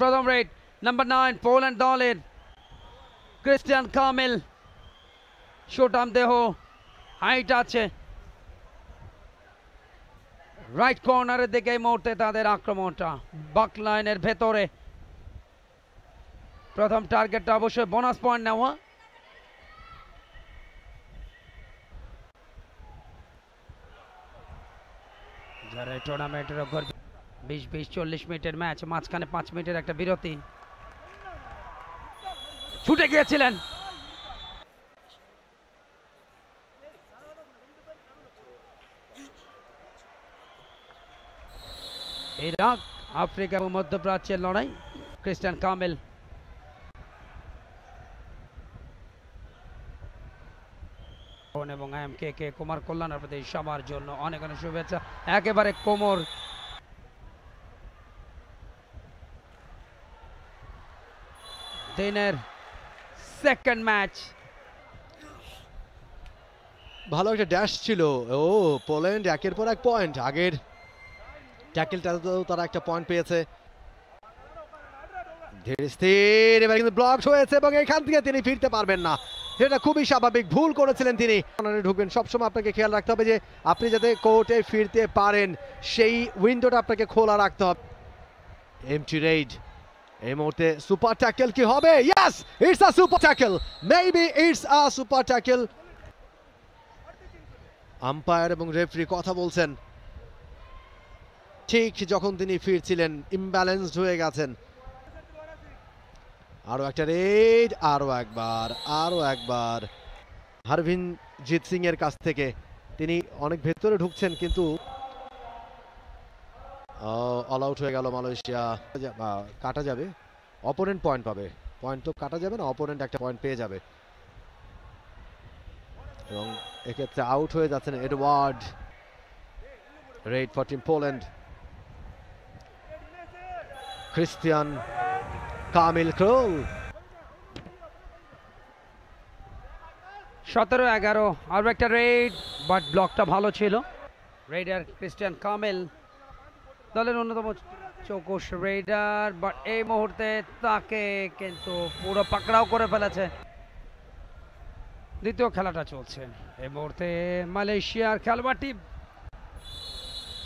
প্রথম red number 9 Poland দলের Cristian Kamil. সুঠাম দেহ, হাইট আছে। রাইট কর্নারের দিকে এই মুহূর্তে তাদের আক্রমণটা বাক লাইনের ভেতরে। প্রথম টার্গেটটা অবশ্যই বোনাস পয়েন্ট নেওয়া। যারা টুর্নামেন্টের ওপর 20-40 মিনিটের ম্যাচ, মাঝখানে 5 মিনিটের একটা বিরতি। ছুটে গিয়েছিলেন, ইরাক, আফ্রিকা এবং মধ্যপ্রাচ্যের লড়াই। ক্রিস্টিয়ান কামিল এবং কে কুমার কল্যাণের প্রতি সবার জন্য অনেক অনেক শুভেচ্ছা। একেবারে কোমর দিনের সেকেন্ড ম্যাচ। ভালো একটা ড্যাশ ছিল। ও পোল্যান্ড একের পর এক পয়েন্ট। আগের ট্যাকেলটাতেও তারা একটা পয়েন্ট পেয়েছে। ধীরে স্থির এবার কিন্তু ব্লক হয়েছে এবং এখান থেকে তিনি ফিরতে পারবেন না। এটা খুবই স্বাভাবিক, ভুল করেছিলেন তিনি। ঢুকবেন, সবসময় আপনাকে খেয়াল রাখতে হবে যে আপনি যাতে কোর্টে ফিরতে পারেন সেই উইন্ডোটা আপনাকে খোলা রাখতে হবে। এমটি রেড এই মুহূর্তে সুপার ট্যাকেল কি হবে? Yes, it's a super tackle, maybe it's a super tackle. Umpire এবং রেফারি কথা বলছেন। ঠিক যখন তিনি ফিরছিলেন ইমব্যালেন্সড হয়ে গেছেন। আরো একটা রেড, আরো একবার হরভিনজিৎ সিং এর কাছ থেকে। তিনি অনেক ভেতরে ঢুকছেন কিন্তু অল আউট হয়ে গেল মালয়েশিয়া। কাটা যাবে, অপোনেন্ট পয়েন্ট পাবে। পয়েন্ট তো কাটা যাবে না, অপোনেন্ট একটা পয়েন্ট পেয়ে যাবে এবং এক্ষেত্রে আউট হয়ে যাচ্ছেন Edward. Red for team Poland. Christian Kamil Krol. 17-11 আরো একটা রেড, বাট ব্লকটা ভালো ছিল। রেডার ক্রিস্টিয়ান কামিল দলের অন্যতম চৌকস রেডার, বাট এই মুহূর্তে তাকে কিন্তু পুরো পাকড়াও করে ফেলেছে। দ্বিতীয় খেলাটা চলছে এই মুহূর্তে। মালয়েশিয়ার খেলোয়াড়টি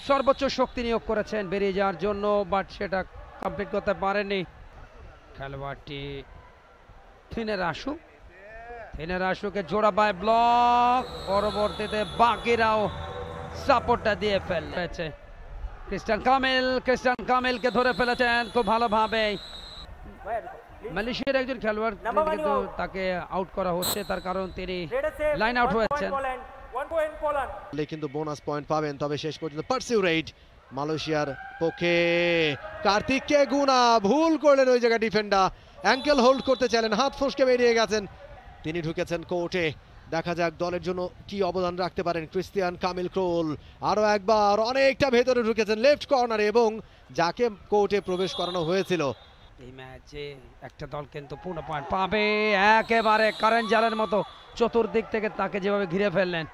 সর্বোচ্চ শক্তি নিয়োগ করেছেন বেরিয়ে যাওয়ার জন্য, বাট সেটা কমপ্লিট করতে পারেনি খেলোয়াড়টি। থিনের আশুকে জোড়া বাই ব্লক, পরবর্তীতে বাকিরাও সাপোর্টটা দিয়ে ফেলেছে। ক্রিস্টিয়ান কামিলকে ধরে ফেলেছেন খুব ভালোভাবে। মালয়েশিয়ার একজন খেলোয়াড় কিন্তু তাকে আউট করা হচ্ছে, তার কারণ তিনি লাইন আউট হয়েছেন। কিন্তু বোনাস পয়েন্ট পাবেন, তবে শেষ পর্যন্ত পার্সিউ রেড মালয়েশিয়ার পক্ষে। কার্তিককে গুনা ভুল করলেন ওই জায়গায় ডিফেন্ডার। অ্যাঙ্কেল হোল্ড করতে চাইলেন, হাত ফসকে বেরিয়ে গেছেন। তিনি ঢুকেছেন কোর্টে। দেখা যাক দলের জন্য কি অবদান রাখতে পারেন ক্রিস্টিয়ান কামিল ক্রোল। আরো একবার অনেকটা ভেতরে ঢুকেছেন লেফট কর্নারে এবং যাকে কোর্টে প্রবেশ করানো হয়েছিল। এই ম্যাচে একটা দল কিন্তু পূর্ণ পয়েন্ট পাবে। একেবারে কারেন্ট জালের মতো চতুর্দিক থেকে তাকে যেভাবে ঘিরে ফেললেন,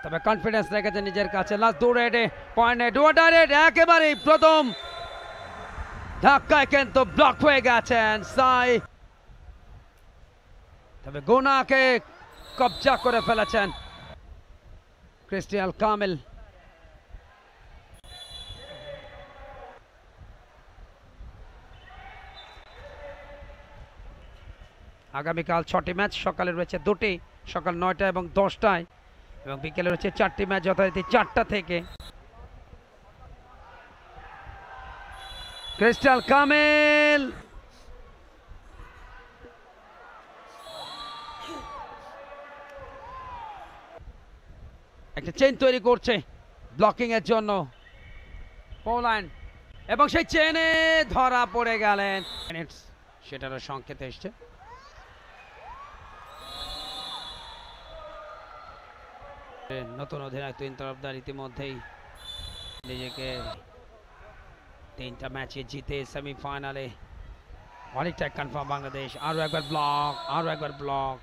তবে কনফিডেন্স রেখেছে নিজের কাছে। লাস্ট দু রেডে পয়েন্ট একেবারে প্রথম ধাক্কায় কিন্তু ব্লক হয়ে গেছেন সাই, তবে গুনাকে কবজা করে ফেলেছেন ক্রিস্টিয়ান কামিল। আগামীকাল 6টি ম্যাচ, সকালে রয়েছে 2টি, সকাল 9টা এবং 10টায়, এবং বিকেলে রয়েছে 4টি ম্যাচ যথারীতি 4টা থেকে। ক্রিস্টিয়ান কামিল একটা চেইন তৈরি করছে ব্লকিং এর জন্য পোল্যান্ড, এবং সেই চেনে ধরা পড়ে গেলেন। সেটারও সংকেত এসছে। নতুন অধিনায়ক তুহিন তরফদার ইতিমধ্যেই নিজেকে 3টা ম্যাচে জিতে সেমিফাইনালে অনেকটা কনফার্ম বাংলাদেশ। আরো একবার ব্লক,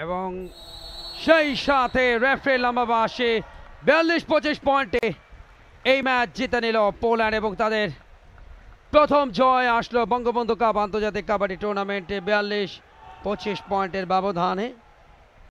এবং সেই সাথে রেফারি লম্বা বাসে 42-25 পয়েন্টে এই ম্যাচ জিতে নিল পোল্যান্ড এবং তাদের প্রথম জয় আসলো বঙ্গবন্ধু কাপ আন্তর্জাতিক কাবাডি টুর্নামেন্টে 42-25 পয়েন্টের ব্যবধানে।